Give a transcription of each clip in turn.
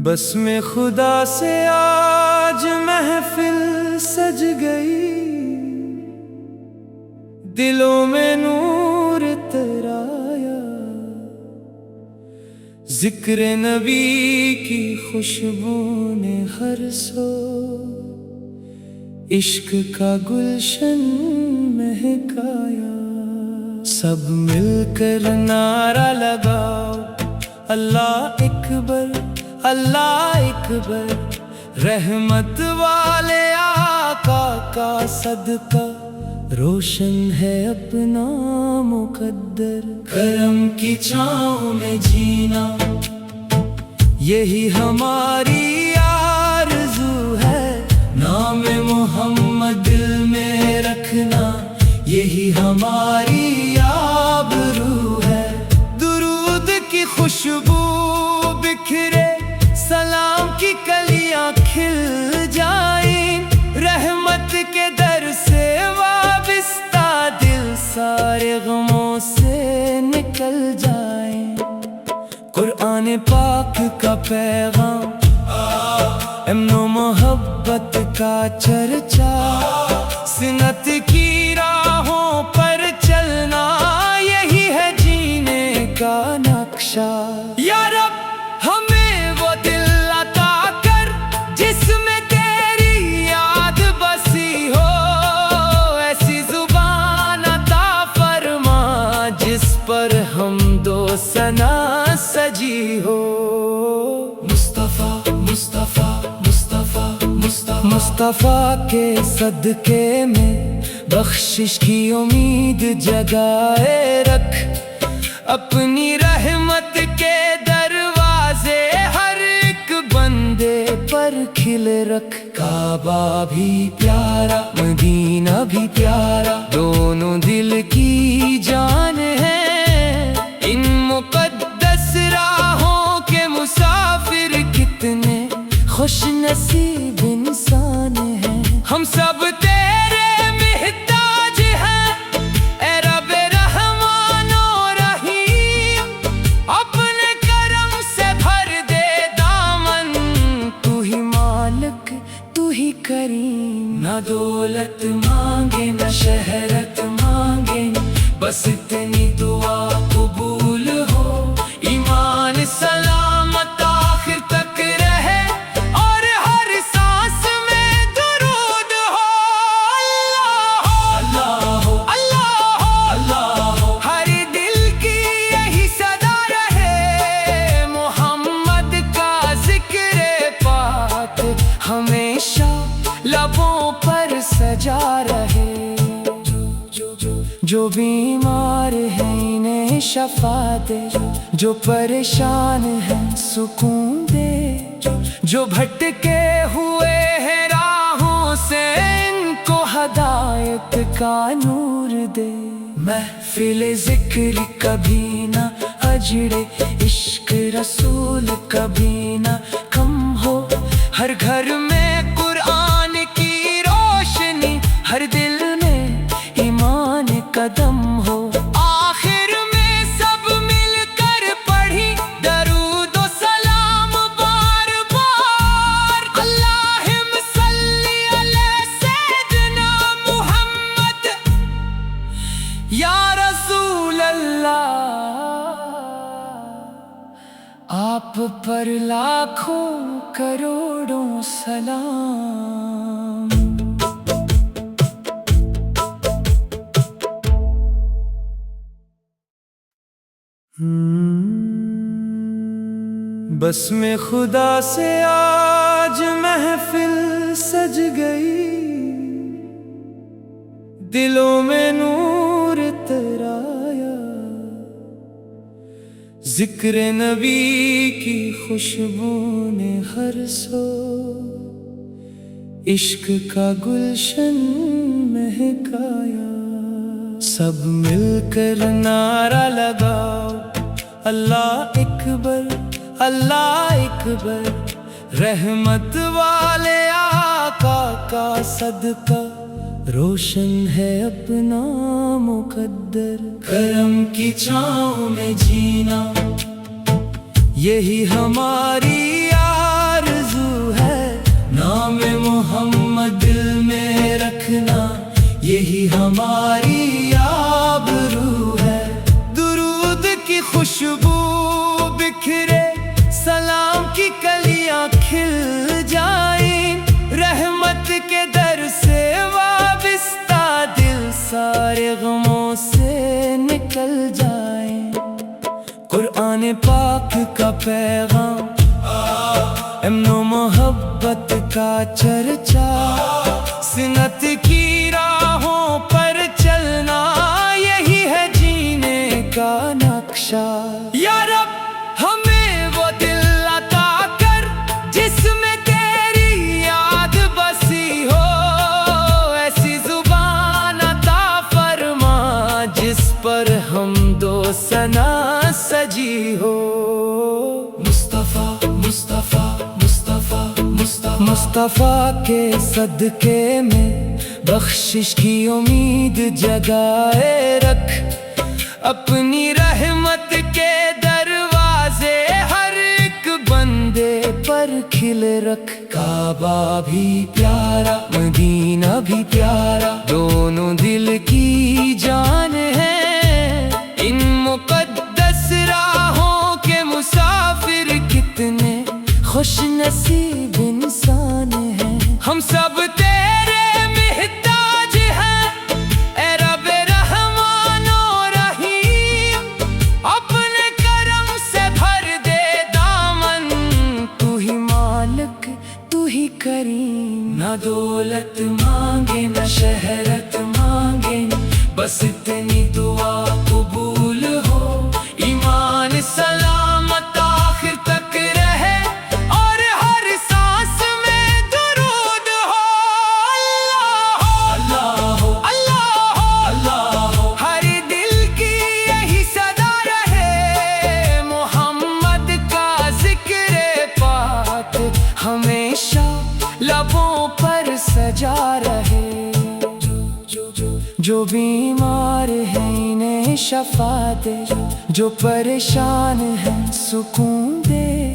بس میں خدا سے آج محفل سج گئی، دلوں میں نور ترایا، ذکر نبی کی خوشبو نے ہر سو عشق کا گلشن مہکایا۔ سب مل کر نعرہ لگاؤ، اللہ اکبر اللہ اکبر، رحمت والے آقا کا صدقہ روشن ہے اپنا مقدر۔ کرم کی چھاؤں میں جینا یہی ہماری آرزو ہے، نام محمد دل میں رکھنا یہی ہماری آبرو ہے۔ درود کی خوشبو بکھرے، سلام کی کلیاں کھل جائیں، رحمت کے در سے وابستہ دل سارے غموں سے نکل جائیں۔ قرآن پاک کا پیغام، امن و محبت کا چرچا، سنت کی راہوں پر چلنا یہی ہے جینے کا نقشہ۔ یا رب ہمیں وہ دل عطا کر جس میں تیری یاد بسی ہو، ایسی زبان عطا فرما جس پر حمد و ثنا سجی ہو۔ مصطفیٰ مصطفیٰ مصطفیٰ مصطفیٰ مصطفیٰ کے صدقے میں بخشش کی امید جگائے رکھ، اپنی رحمت کے دروازے ہر ایک بندے پر کھلے رکھ۔ کعبہ بھی پیارا مدینہ بھی پیارا، دونوں دل کی جان ہے، ان مقدس راہوں کے مسافر کتنے خوش نصیب انسان ہیں۔ ہم سب تیرے محتاج ہیں اے رب رحمان و رحیم، اپنے کرم سے بھر دے دامن، تو ہی مالک تو ہی کریم۔ نہ دولت مانگے نہ شہرت مانگے، بس اتنی دعا قبول ہو، ایمان سلامت آخر تک رہے اور ہر سانس میں درود ہو۔ اللہ ہو اللہ ہو اللہ ہو، ہر دل کی یہی صدا رہے، محمد کا ذکر پاک ہمیشہ لبوں پر سجا رہے۔ جو بیمار ہیں انہیں شفا دے، جو پریشان ہیں سکون دے، جو بھٹکے ہوئے ہیں راہوں سے ان کو ہدایت کا نور دے۔ محفل ذکر کبھی نہ اجڑے، عشق رسول کبھی نہ کم ہو، ہر گھر میں قرآن کی روشنی، ہر دل میں ایمان قدم ہو۔ آخر میں سب مل کر پڑھی درود و سلام بار بار، اللہم صلی علی سیدنا محمد یا رسول اللہ۔ آپ پر لاکھوں کروڑوں سلام۔ بس میں خدا سے آج محفل سج گئی، دلوں میں نور ترایا، ذکر نبی کی خوشبو نے ہر سو عشق کا گلشن مہکایا۔ سب مل کر نعرہ لگاؤ، اللہ اکبر اللہ اکبر، رحمت والے آقا کا صدقہ روشن ہے اپنا مقدر۔ کرم کی چھاؤں میں جینا یہی ہماری آرزو ہے، نام محمد دل میں رکھنا، یہی ہماری آبرو ہے۔ درود کی خوشبو بکھرے، سلام کی کلیاں کھل جائیں، رحمت کے در سے وابستہ دل سارے غموں سے نکل جائیں۔ قرآن پاک کا پیغام، امن و محبت کا چرچا، سنت کی راہوں پر چلنا، یہی ہے جینے کا نقشہ۔ یا رب ہمیں وہ دل عطا کر جس میں تیری یاد بسی ہو، ایسی زبان عطا فرما جس پر حمد و ثنا سجی ہو۔ مصطفیٰ مصطفیٰ مصطفیٰ مصطفیٰ مصطفیٰ کے صدقے میں بخشش کی امید جگائے رکھ، اپنی رحمت کے دروازے ہر ایک بندے پر کھلے رکھ۔ کعبہ بھی پیارا، مدینہ بھی پیارا، دونوں دل کی جان ہے، ان مقدس راہوں کے مسافر کتنے خوش نصیب انسان ہیں۔ ہم سب تیرے محتاج ہیں، اے رب رحمان و رحیم، اپنے کرم سے بھر دے دامن، تو ہی مالک تو ہی کریم۔ نہ دولت مانگے نہ شہرت مانگے، بس اتنی دعا قبول ہو، ایمان سلامت آخر تک رہے، اور ہر سانس میں درود ہو۔ اللہ ہو اللہ ہو اللہ ہو، ہر دل کی یہی صدا رہے، محمد کا ذکر پاک ہمیشہ لبوں پر سجا رہے۔ جو بیمار ہیں انہیں شفا دے، جو پریشان ہیں سکون دے،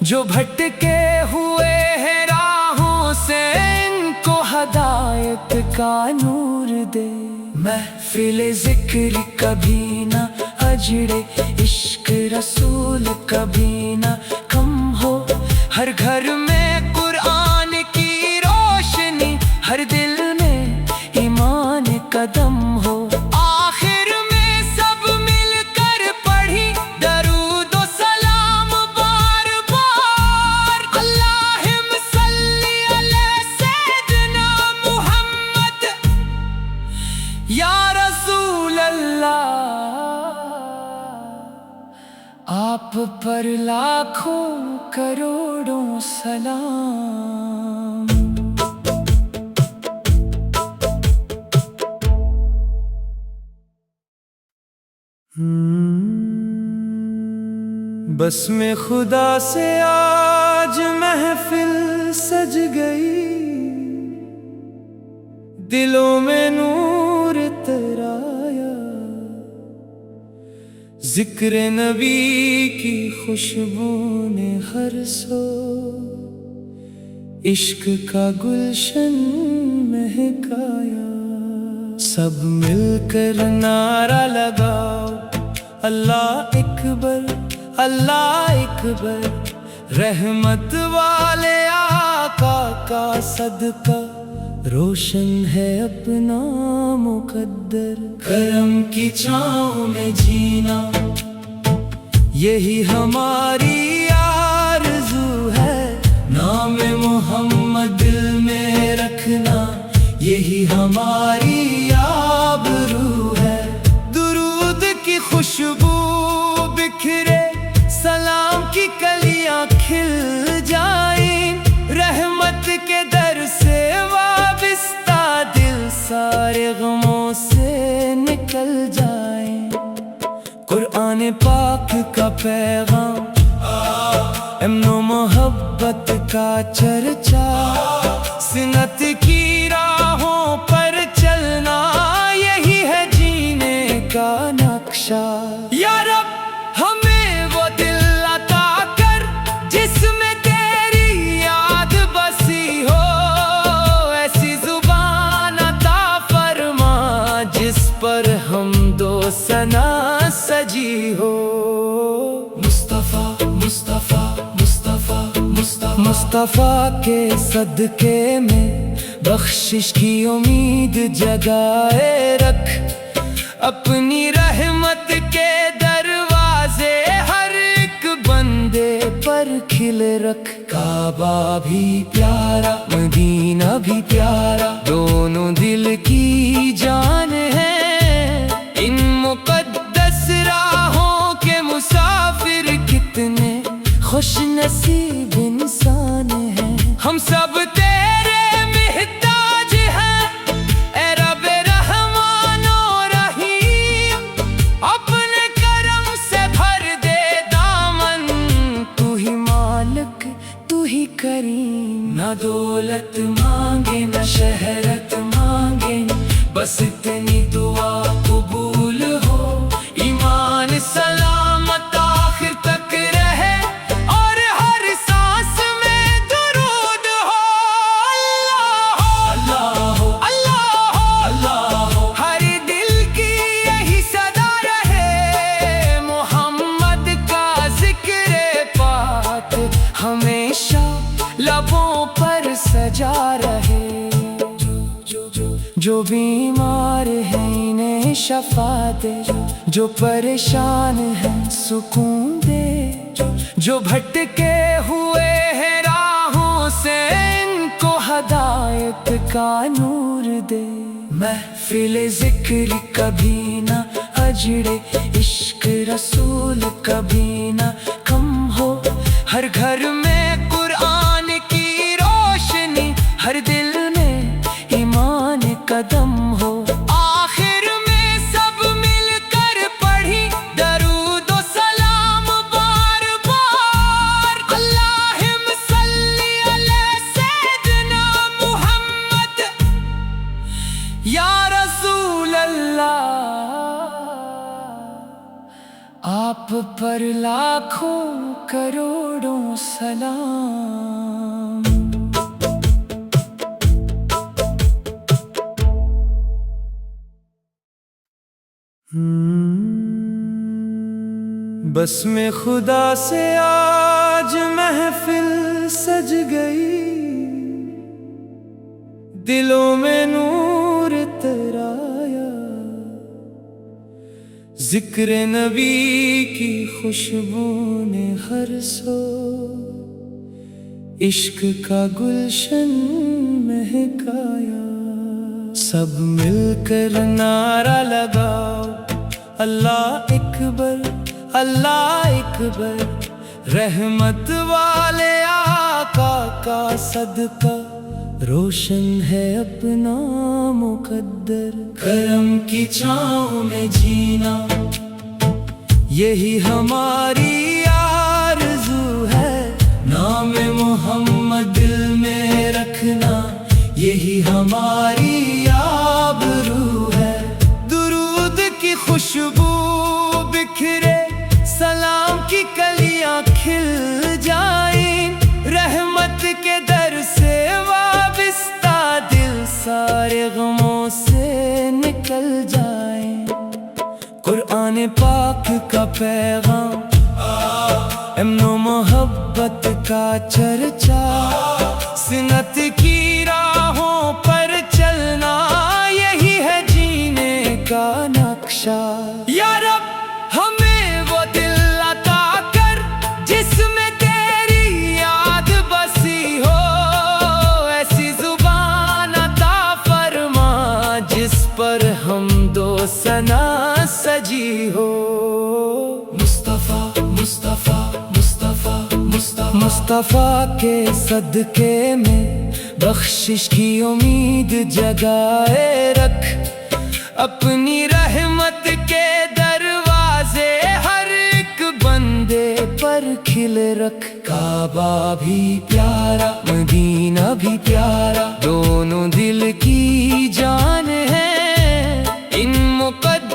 جو بھٹکے ہوئے ہیں راہوں سے ان کو ہدایت کا نور دے۔ محفل ذکر کبھی نہ اجڑے، عشق رسول کبھی نہ کم ہو، ہر گھر میں قرآن کی روشنی، ہر دل میں ایمان قدم ہو۔ آخر میں سب مل کر پڑھی درود و سلام بار بار، اللہم صلی علی سیدنا محمد یا رسول اللہ، آپ پر لاکھوں کروڑوں سلام۔ بس میں خدا سے آج محفل سج گئی، دلوں میں نور ترایا، ذکر نبی کی خوشبو نے ہر سو عشق کا گلشن مہکایا۔ سب مل کر نعرہ لگاؤ، اللہ اکبر اللہ اکبر، رحمت والے آقا کا صدقہ روشن ہے اپنا مقدر، کرم کی چھاؤں میں جینا یہی ہماری آرزو ہے، نام محمد دل میں رکھنا یہی ہماری آبرو ہے۔ درود کی خوشبو بکھرے، سلام کی کلیاں کھل جائیں، رحمت کے در سے وابستہ دل سارے غموں سے نکل جائیں۔ قرآن پاک کا پیغام، امن و محبت کا چرچا، سنت کی راہوں پر چلنا یہی ہے جینے کا نقشہ۔ یا رب ہمیں وہ دل عطا مصطفیٰ کے صدقے میں بخشش کی امید جگائے رکھ، اپنی رحمت کے دروازے ہر ایک بندے پر کھلے رکھ۔ کعبہ بھی پیارا مدینہ بھی پیارا، دونوں دل کی جان ہے، ان مقدس راہوں کے مسافر کتنے خوش نصیب انسان ہیں۔ ہم سب تیرے محتاج ہیں اے رب رحمان و رحیم، اپنے کرم سے بھر دے دامن، تو ہی مالک تو ہی کریم۔ نہ دولت مانگے نہ شہرت مانگے، بس اتنی دعا قبول ہو، ایمان سلامت آخر تک رہے، اور ہر سانس میں درود ہو۔ اللہ ہو اللہ ہو اللہ ہو، ہر دل کی یہی صدا رہے، محمد کا ذکر پاک ہمیشہ لبوں پر سجا رہے۔ جو بیمار ہے انہیں شفا دے، جو پریشان ہے سکون دے، جو بھٹکے ہوئے ہیں راہوں سے ان کو ہدایت کا نور دے۔ محفل ذکر کبھی نہ اجڑے، عشق رسول کبھی نہ کم ہو، ہر گھر میں قرآن کی روشنی، ہر دل میں ایمان قدم ہو۔ آخر میں سب مل کر پڑھی درود و سلام بار بار، اللہم صلی علی سیدنا محمد یا رسول اللہ، آپ پر لاکھوں کروڑوں سلام۔ بس میں خدا سے آج محفل سج گئی، دلوں میں نور ترایا، ذکر نبی کی خوشبو نے ہر سو عشق کا گلشن مہکایا۔ سب مل کر نعرہ لگاؤ اللہ اکبر اللہ اکبر، رحمت والے آقا کا صدقہ روشن ہے اپنا مقدر، کرم کی چھاؤں میں جینا یہی ہماری آرزو ہے، نام محمد دل میں رکھنا یہی ہماری آبرو ہے۔ درود کی خوشبو بکھرے، سلام کی کلیاں کھل جائیں، رحمت کے در سے وابستہ دل سارے غموں سے نکل جائیں۔ قرآن پاک کا پیغام، امن و محبت کا چرچا، سنت کی راہوں پر چلنا یہی ہے جینے کا نقشہ۔ یا رب ہمیں وہ دل عطا کر جس میں تیری یاد بسی ہو، ایسی زبان عطا فرما جس پر حمد و ثنا سجی ہو۔ مصطفیٰ مصطفیٰ مصطفیٰ مصطفیٰ، مصطفیٰ کے صدقے میں بخشش کی امید جگائے رکھ، اپنی رحمت کے دروازے ہر ایک بندے پر کھلے رکھ۔ کعبہ بھی پیارا مدینہ بھی پیارا، دونوں دل کی جان ہے، ان مقدس